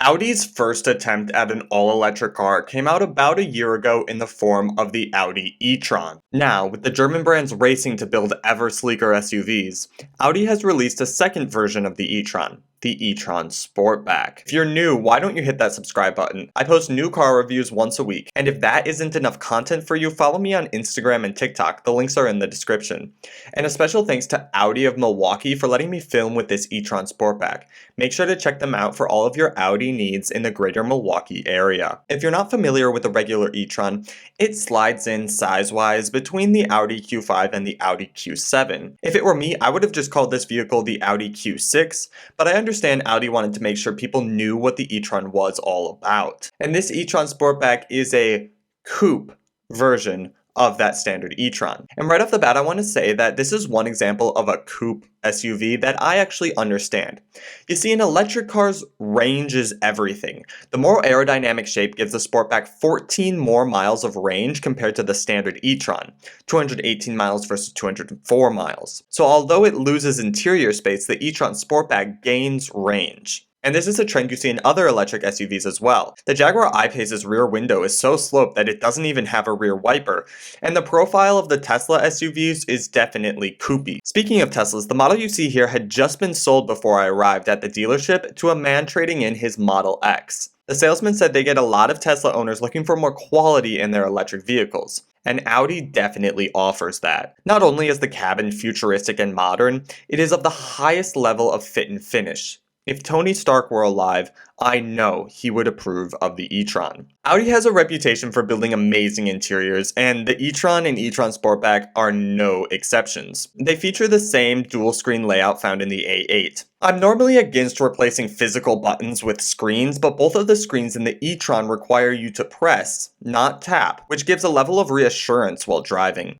Audi's first attempt at an all-electric car came out about a year ago in the form of the Audi E-Tron. Now, with the German brands racing to build ever sleeker SUVs, Audi has released a second version of the E-Tron, the E-Tron Sportback. If you're new, why don't you hit that subscribe button? I post new car reviews once a week, and if that isn't enough content for you, follow me on Instagram and TikTok. The links are in the description. And a special thanks to Audi of Milwaukee for letting me film with this E-Tron Sportback. Make sure to check them out for all of your Audi needs in the greater Milwaukee area. If you're not familiar with the regular e-tron, it slides in size-wise between the Audi Q5 and the Audi Q7. If it were me, I would have just called this vehicle the Audi Q6, but I understand Audi wanted to make sure people knew what the e-tron was all about. And this e-tron Sportback is a coupe version of that standard e-tron. And right off the bat, I want to say that this is one example of a coupe SUV that I actually understand. You see, in electric cars, range is everything. The more aerodynamic shape gives the Sportback 14 more miles of range compared to the standard e-tron, 218 miles versus 204 miles. So although it loses interior space, the e-tron Sportback gains range. And this is a trend you see in other electric SUVs as well. The Jaguar I-Pace's rear window is so sloped that it doesn't even have a rear wiper, and the profile of the Tesla SUVs is definitely coupey. Speaking of Teslas, the model you see here had just been sold before I arrived at the dealership to a man trading in his Model X. The salesman said they get a lot of Tesla owners looking for more quality in their electric vehicles. And Audi definitely offers that. Not only is the cabin futuristic and modern, it is of the highest level of fit and finish. If Tony Stark were alive, I know he would approve of the e-tron. Audi has a reputation for building amazing interiors, and the e-tron and e-tron Sportback are no exceptions. They feature the same dual-screen layout found in the A8. I'm normally against replacing physical buttons with screens, but both of the screens in the e-tron require you to press, not tap, which gives a level of reassurance while driving.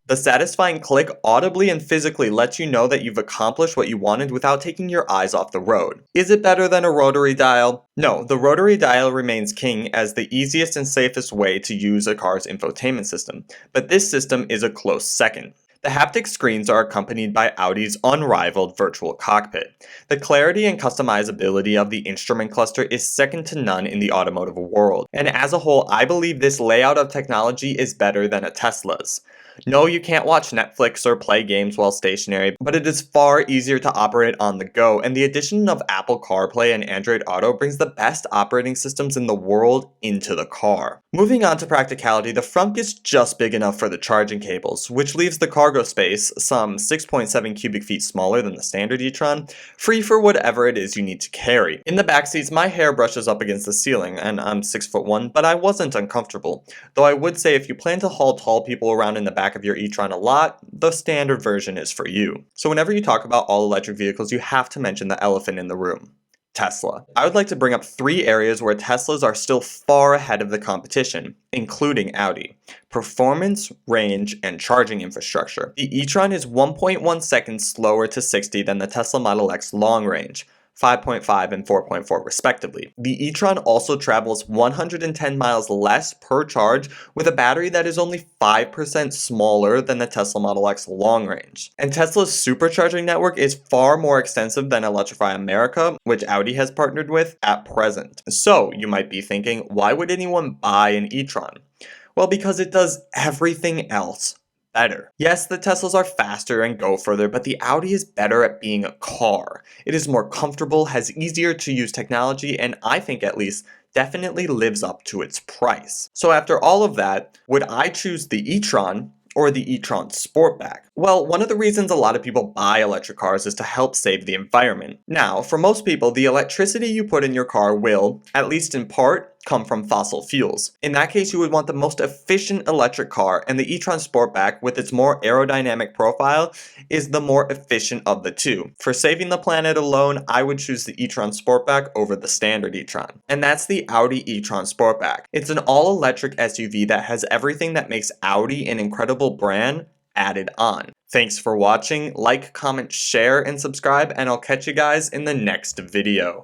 The satisfying click audibly and physically lets you know that you've accomplished what you wanted without taking your eyes off the road. Is it better than a rotary dial? No, the rotary dial remains king as the easiest and safest way to use a car's infotainment system, but this system is a close second. The haptic screens are accompanied by Audi's unrivaled virtual cockpit. The clarity and customizability of the instrument cluster is second to none in the automotive world, and as a whole, I believe this layout of technology is better than a Tesla's. No, you can't watch Netflix or play games while stationary, but it is far easier to operate on the go, and the addition of Apple CarPlay and Android Auto brings the best operating systems in the world into the car. Moving on to practicality, the front is just big enough for the charging cables, which leaves the cargo space, some 6.7 cubic feet smaller than the standard e-tron, free for whatever it is you need to carry. In the back seats, my hair brushes up against the ceiling, and I'm 6'1", but I wasn't uncomfortable. Though I would say if you plan to haul tall people around in the back of your e-tron a lot, the standard version is for you. So whenever you talk about all electric vehicles, you have to mention the elephant in the room. Tesla. I would like to bring up 3 areas where Teslas are still far ahead of the competition, including Audi: performance, range, and charging infrastructure. The e-tron is 1.1 seconds slower to 60 than the Tesla Model X long range, 5.5 and 4.4 respectively. The e-tron also travels 110 miles less per charge with a battery that is only 5% smaller than the Tesla Model X long range. And Tesla's supercharging network is far more extensive than Electrify America, which Audi has partnered with at present. So you might be thinking, why would anyone buy an e-tron? Well, because it does everything else better. Yes, the Teslas are faster and go further, but the Audi is better at being a car. It is more comfortable, has easier to use technology, and I think at least definitely lives up to its price. So after all of that, would I choose the e-tron or the e-tron Sportback? Well, one of the reasons a lot of people buy electric cars is to help save the environment. Now, for most people, the electricity you put in your car will, at least in part, come from fossil fuels. In that case, you would want the most efficient electric car, and the e-tron Sportback, with its more aerodynamic profile, is the more efficient of the two. For saving the planet alone, I would choose the e-tron Sportback over the standard e-tron. And that's the Audi e-tron Sportback. It's an all-electric SUV that has everything that makes Audi an incredible brand added on. Thanks for watching. Like, comment, share, and subscribe, and I'll catch you guys in the next video.